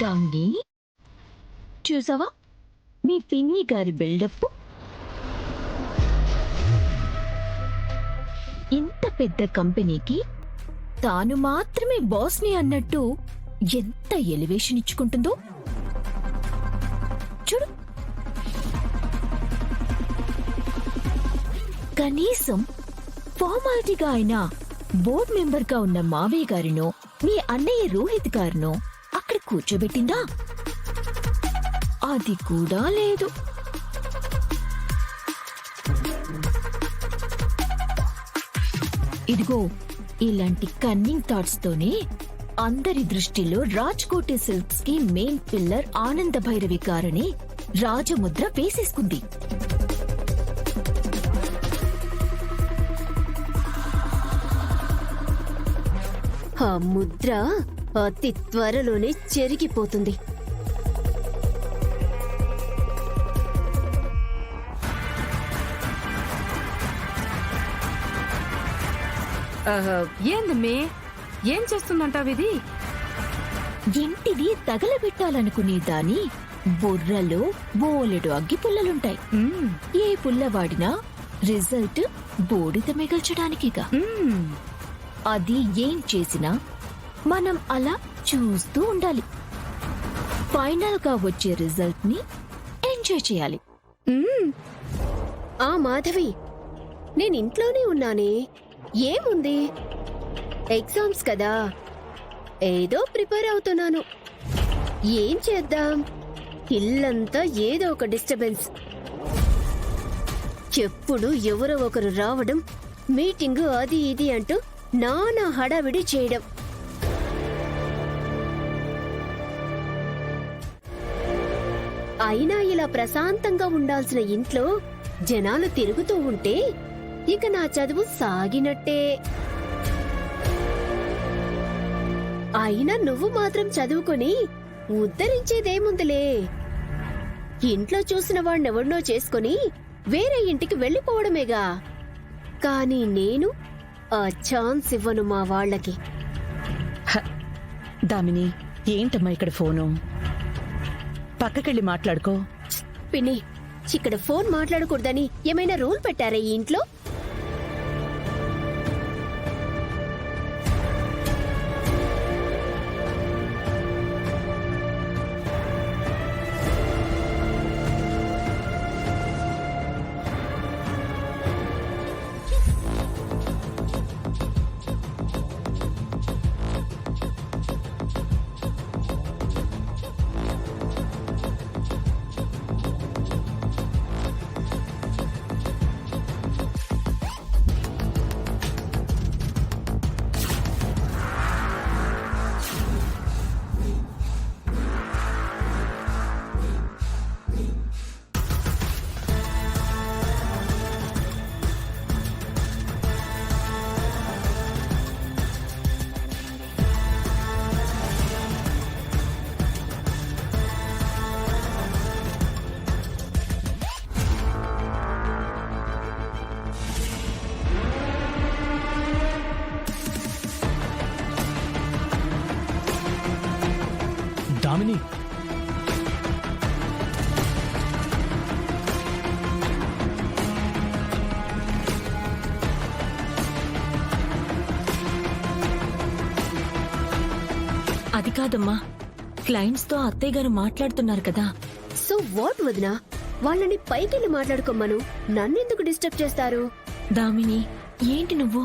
దాన్ని చూసావా మీ పిన్ని గారి బిల్డప్. ఇంత పెద్ద కంపెనీకి తాను మాత్రమే బాస్ని అన్నట్టు ఎంత ఎలివేషన్ ఇచ్చుకుంటుందో చూడు. కనీసం ఫార్మాలిటీగా అయినా బోర్డ్ మెంబర్గా ఉన్న మావయ్య గారినో మీ అన్నయ్య రోహిత్ గారినో అక్కడ కూర్చోబెట్టిందా? అది కూడా లేదు. ఇదిగో ఇలాంటి కన్నింగ్ థాట్స్ తోనే అందరి దృష్టిలో రాజ్కోటి సిల్క్స్ కి మెయిన్ పిల్లర్ ఆనంద భైరవి గారని రాజముద్ర వేసేసుకుంది. ఆ ముద్ర అతి త్వరలోనే చెరిగిపోతుంది. ఏందమ్మే, ఏం చేస్తుందంటావిది? ఇంటిని తగలబెట్టాలనుకునే దాని బుర్రలో బోలెడు అగ్గి పుల్లలుంటాయి. ఏ పుల్ల వాడినా రిజల్ట్ బూడిద మిగల్చడానికిగా. అది ఏం చేసినా మనం అలా చూస్తూ ఉండాలి. ఫైనల్ గా వచ్చే రిజల్ట్ ని ఎంజాయ్ చేయాలి. ఆ మాధవి, నేనింట్లోనే ఉన్నానే, ఏముంది? ఎగ్జామ్స్ కదా, ఏదో ప్రిపేర్ అవుతున్నాను. ఏం చేద్దాం? ఇల్లంతా ఏదో ఒక డిస్టర్బెన్స్. ఎప్పుడు ఎవరో ఒకరు రావడం, మీటింగు అది ఇది అంటూ నానా హడావిడి చేయడం. అయినా ఇలా ప్రశాంతంగా ఉండాల్సిన ఇంట్లో జనాలు తిరుగుతూ ఉంటే ఇక నా చదువు సాగినట్టే. అయినా నువ్వు మాత్రం చదువుకొని ఉద్ధరించేదేముందిలే. ఇంట్లో చూసిన వాణ్ణెవడ్నో చేసుకుని వేరే ఇంటికి వెళ్లిపోవడమేగా. కానీ నేను ఆ ఛాన్స్ ఇవ్వను మా వాళ్లకి. దామిని, ఏంటమ్మా ఇక్కడ ఫోను? పక్కకెళ్ళి మాట్లాడుకో. పిన్ని, ఇక్కడ ఫోన్ మాట్లాడకూడదని ఏమైనా రూల్ పెట్టారా ఈ ఇంట్లో? దామిని, అది కాదమ్మా, క్లయింట్స్ తో అత్తయ్య గారు మాట్లాడుతున్నారు కదా. సో వాట్ వదినా, వాళ్ళని పైకెళ్ళి మాట్లాడుకోమ్మను, నన్నెందుకు డిస్టర్బ్ చేస్తారు? దామిని, ఏంటి నువ్వు?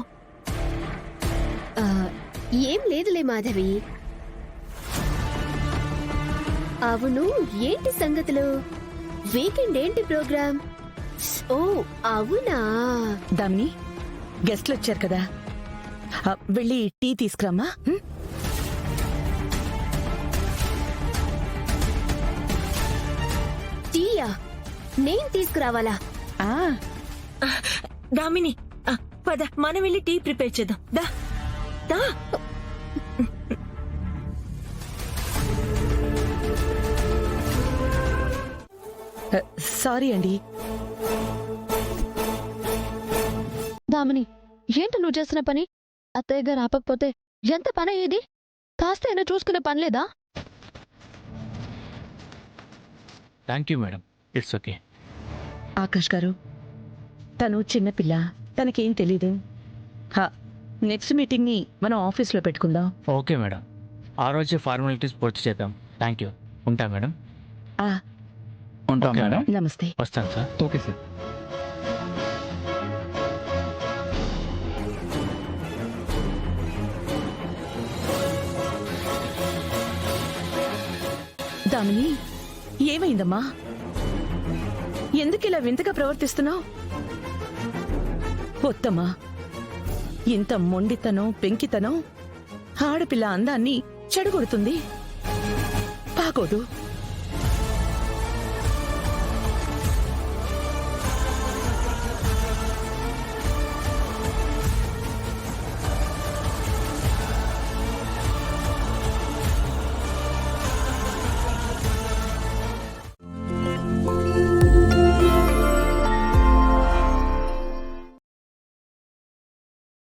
ఏం లేదులే మాధవి. అవును, ఏంటి సంగతులు? వీకెండ్ ఏంటి ప్రోగ్రామ్? ఓ అవునా. దామిని, గెస్ట్లు వచ్చారు కదా, వెళ్ళి టీ తీసుకురామ్మా. టీయా? నేను తీసుకురావాలా? దామిని, పద మనం వెళ్ళి టీ ప్రిపేర్ చేద్దాం. దా దా. సారీ అండి. దామిని, ఏంటి నువ్వు చేస్తున్న పని? అత్తయ్య గారు ఆపకపోతే ఎంత పని అయ్యేది? కాస్త అయినా చూసుకునే పని లేదా? Thank you madam, it's okay. Akash గారు, తను చిన్నపిల్ల, తనకేం తెలీదు. నెక్స్ట్ మీటింగ్ని మనం ఆఫీస్లో పెట్టుకుందాం. ఓకే మేడం, ఆ రోజే ఫార్మాలిటీస్ పూర్తి చేద్దాం. Thank you. ఉంటా మేడం. ఆ, ఉంటాం ఓకే మేడం. నమస్తే. వస్తాను సార్. Okay sir. దామిని, ఏమైందమ్మా? ఎందుకు ఇలా వింతగా ప్రవర్తిస్తున్నావు? వద్దమ్మా, ఇంత మొండితనం, పెంకితనం ఆడపిల్ల అందాన్ని చెడగొడుతుంది. బాగోదు.